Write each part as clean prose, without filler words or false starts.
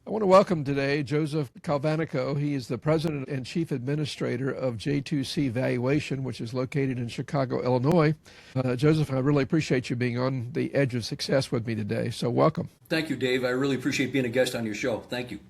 I want to welcome today Joseph Calvanico. He is the president and chief administrator of J2C Valuation, which is located in Chicago, Illinois. Joseph, I really appreciate you being on the edge of success with me today. So welcome. Thank you, Dave. I really appreciate being a guest on your show. Thank you.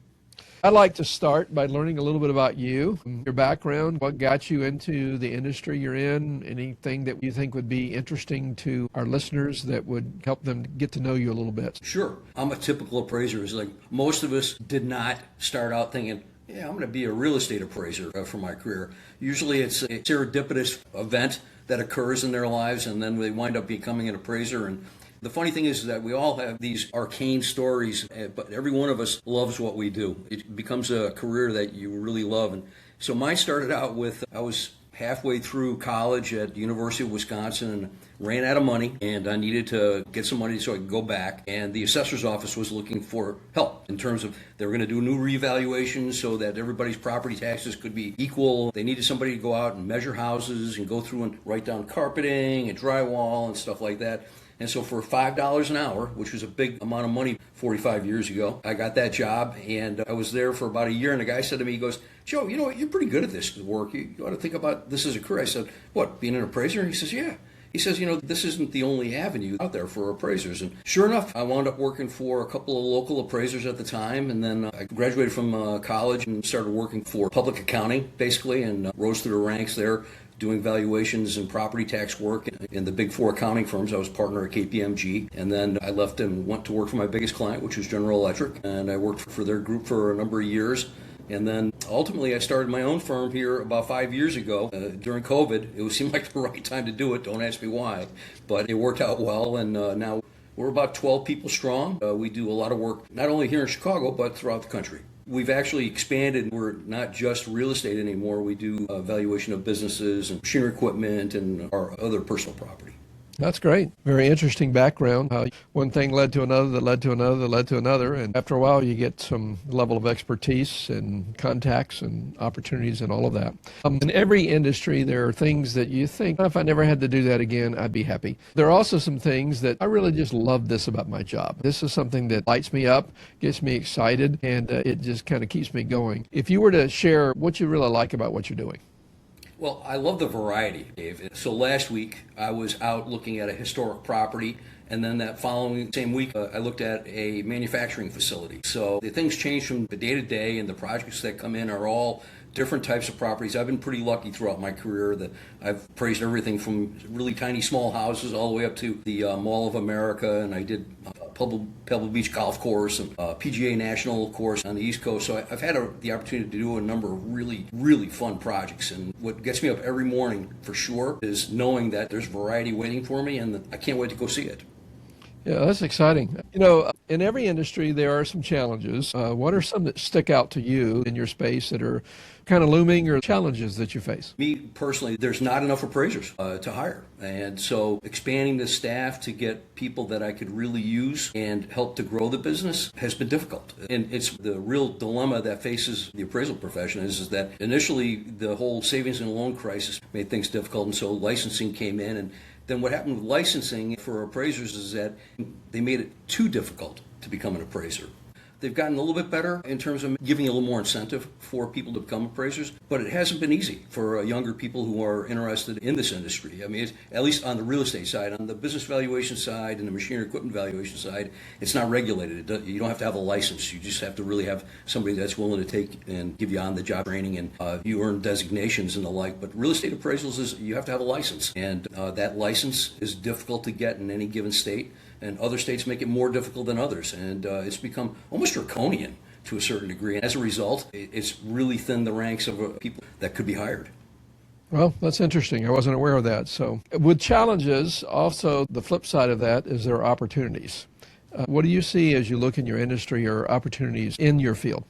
I'd like to start by learning a little bit about you, your background, what got you into the industry you're in, anything that you think would be interesting to our listeners that would help them get to know you a little bit. Sure. I'm a typical appraiser. It's like most of us did not start out thinking, yeah, I'm going to be a real estate appraiser for my career. Usually it's a serendipitous event that occurs in their lives, and then they wind up becoming an appraiser. And the funny thing is that we all have these arcane stories, but every one of us loves what we do. It becomes a career that you really love. And so mine started out with, I was halfway through college at the University of Wisconsin and ran out of money, and I needed to get some money so I could go back. And the assessor's office was looking for help in terms of they were going to do a new revaluation so that everybody's property taxes could be equal. They needed somebody to go out and measure houses and go through and write down carpeting and drywall and stuff like that. And so for $5 an hour, which was a big amount of money 45 years ago, I got that job, and I was there for about a year. And the guy said to me, he goes, "Joe, you know what? You're pretty good at this work. You ought to think about this as a career." I said, "What, being an appraiser?" And he says, "Yeah." He says, "This isn't the only avenue out there for appraisers." And sure enough, I wound up working for a couple of local appraisers at the time. And then I graduated from college and started working for public accounting, basically, and rose through the ranks there, doing valuations and property tax work in the big four accounting firms. I was partner at KPMG, and then I left and went to work for my biggest client, which was General Electric, and I worked for their group for a number of years. And then ultimately I started my own firm here about 5 years ago during COVID. It seemed like the right time to do it. Don't ask me why, but it worked out well, and now we're about 12 people strong. We do a lot of work not only here in Chicago, but throughout the country. We've actually expanded. We're not just real estate anymore. We do valuation of businesses and machinery equipment and our other personal property. That's great. Very interesting background. One thing led to another, that led to another, that led to another. And after a while, you get some level of expertise and contacts and opportunities and all of that. In every industry, there are things that you think, if I never had to do that again, I'd be happy. There are also some things that I really just love this about my job. This is something that lights me up, gets me excited, and it just kind of keeps me going. If you were to share what you really like about what you're doing. Well, I love the variety, Dave. So last week, I was out looking at a historic property, and then that following same week, I looked at a manufacturing facility. So the things change from the day to day, and the projects that come in are all different types of properties. I've been pretty lucky throughout my career that I've appraised everything from really tiny small houses all the way up to the Mall of America, and I did Pebble Beach Golf Course and PGA National course on the East Coast. So I've had the opportunity to do a number of really, really fun projects. And what gets me up every morning for sure is knowing that there's variety waiting for me, and that I can't wait to go see it. Yeah, that's exciting. In every industry, there are some challenges. What are some that stick out to you in your space that are kind of looming, or challenges that you face? Me personally, there's not enough appraisers to hire. And so expanding the staff to get people that I could really use and help to grow the business has been difficult. And it's the real dilemma that faces the appraisal profession is that initially the whole savings and loan crisis made things difficult, and so licensing came in. And then what happened with licensing for appraisers is that they made it too difficult to become an appraiser. They've gotten a little bit better in terms of giving a little more incentive for people to become appraisers, but it hasn't been easy for younger people who are interested in this industry. I mean, at least on the real estate side. On the business valuation side and the machinery equipment valuation side, it's not regulated. You don't have to have a license. You just have to really have somebody that's willing to take and give you on-the-job training, and you earn designations and the like. But real estate appraisals is you have to have a license, and that license is difficult to get in any given state. And other states make it more difficult than others, and it's become almost draconian to a certain degree. And as a result, it's really thinned the ranks of people that could be hired. Well, that's interesting. I wasn't aware of that. So with challenges, also the flip side of that is there are opportunities. What do you see as you look in your industry or opportunities in your field?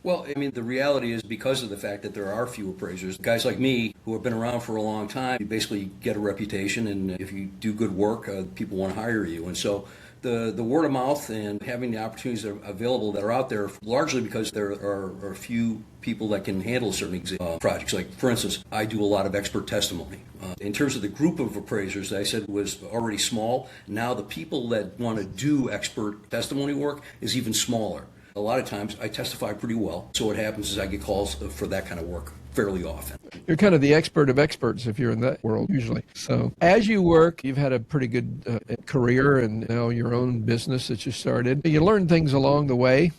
Well, I mean, the reality is because of the fact that there are few appraisers, guys like me who have been around for a long time, you basically get a reputation, and if you do good work, people want to hire you. And so the word of mouth and having the opportunities that are available that are out there, largely because there are a few people that can handle certain projects. Like, for instance, I do a lot of expert testimony. In terms of the group of appraisers that I said was already small, now the people that want to do expert testimony work is even smaller. a lot of times I testify pretty well. So what happens is I get calls for that kind of work fairly often. You're kind of the expert of experts if you're in that world usually. So as you work, you've had a pretty good career and now your own business that you started. You learn things along the way.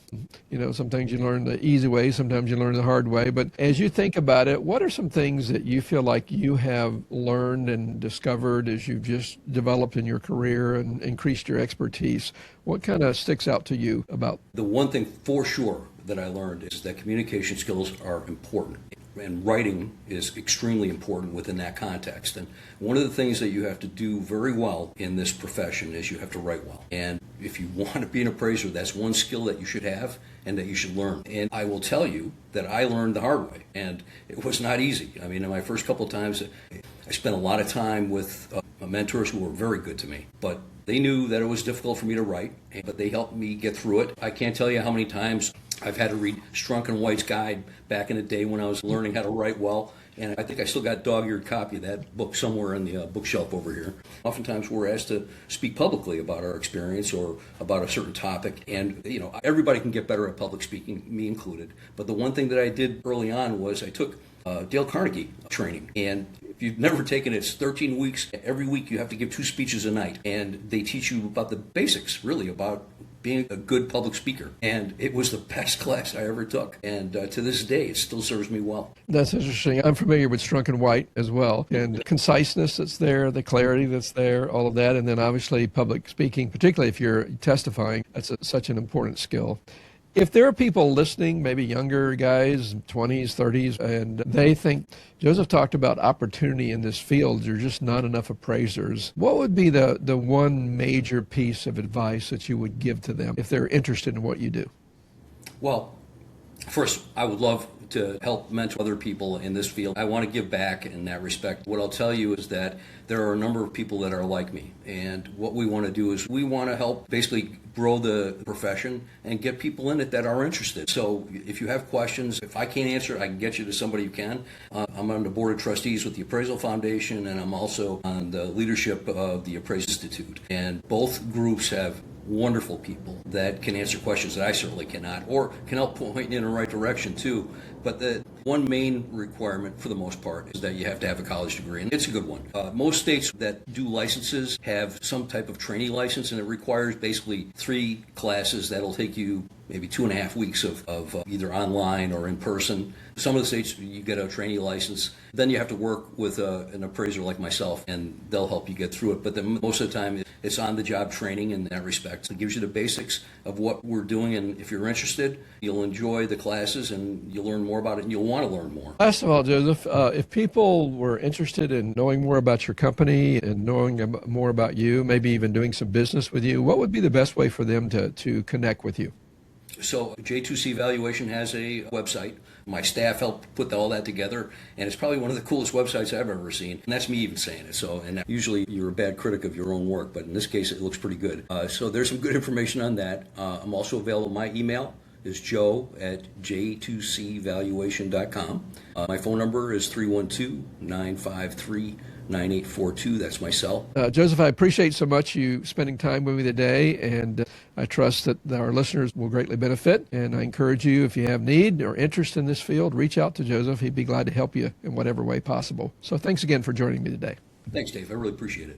You know, sometimes you learn the easy way, sometimes you learn the hard way. But as you think about it, what are some things that you feel like you have learned and discovered as you've just developed in your career and increased your expertise? What kind of sticks out to you about? The one thing for sure that I learned is that communication skills are important. And writing is extremely important within that context. And one of the things that you have to do very well in this profession is you have to write well. And if you want to be an appraiser, that's one skill that you should have and that you should learn. And I will tell you that I learned the hard way, and it was not easy. I mean, in my first couple of times, I spent a lot of time with mentors who were very good to me, but they knew that it was difficult for me to write, but they helped me get through it. I can't tell you how many times I've had to read Strunk and White's guide back in the day when I was learning how to write well, and I think I still got a dog-eared copy of that book somewhere in the bookshelf over here. Oftentimes we're asked to speak publicly about our experience or about a certain topic, and you know, everybody can get better at public speaking, me included. But the one thing that I did early on was I took Dale Carnegie training, and if you've never taken it, it's 13 weeks. Every week you have to give 2 speeches a night, and they teach you about the basics, really, about being a good public speaker. And it was the best class I ever took. And to this day, it still serves me well. That's interesting. I'm familiar with Strunk and White as well. And the conciseness that's there, the clarity that's there, all of that. And then obviously public speaking, particularly if you're testifying, that's such an important skill. If there are people listening, maybe younger guys, 20s, 30s, and they think, Joseph talked about opportunity in this field, there's just not enough appraisers. What would be the one major piece of advice that you would give to them if they're interested in what you do? Well, first, I would love to help mentor other people in this field. I want to give back in that respect. What I'll tell you is that there are a number of people that are like me, and what we want to do is we want to help basically grow the profession and get people in it that are interested. So if you have questions, if I can't answer it, I can get you to somebody who can. I'm on the board of trustees with the Appraisal Foundation, and I'm also on the leadership of the Appraisal Institute. And both groups have wonderful people that can answer questions that I certainly cannot, or can help point in the right direction too. But the one main requirement for the most part is that you have to have a college degree, and it's a good one. Most states that do licenses have some type of trainee license, and it requires basically 3 classes that'll take you maybe 2.5 weeks of either online or in person. Some of the states you get a trainee license, then you have to work with an appraiser like myself, and they'll help you get through it. But then most of the time it's on-the-job training in that respect. It gives you the basics of what we're doing, and if you're interested, you'll enjoy the classes and you'll learn more about it, and you'll want to learn more. Last of all, Joseph, if people were interested in knowing more about your company and knowing more about you, maybe even doing some business with you, what would be the best way for them to connect with you? So J2C Valuation has a website. My staff helped put all that together, and it's probably one of the coolest websites I've ever seen. And that's me even saying it. So, and usually you're a bad critic of your own work, but in this case it looks pretty good. So there's some good information on that. I'm also available. My email is joe@j2cvaluation.com. My phone number is 312-953-9842. That's my cell. Joseph, I appreciate so much you spending time with me today, and I trust that our listeners will greatly benefit. And I encourage you, if you have need or interest in this field, reach out to Joseph. He'd be glad to help you in whatever way possible. So thanks again for joining me today. Thanks, Dave. I really appreciate it.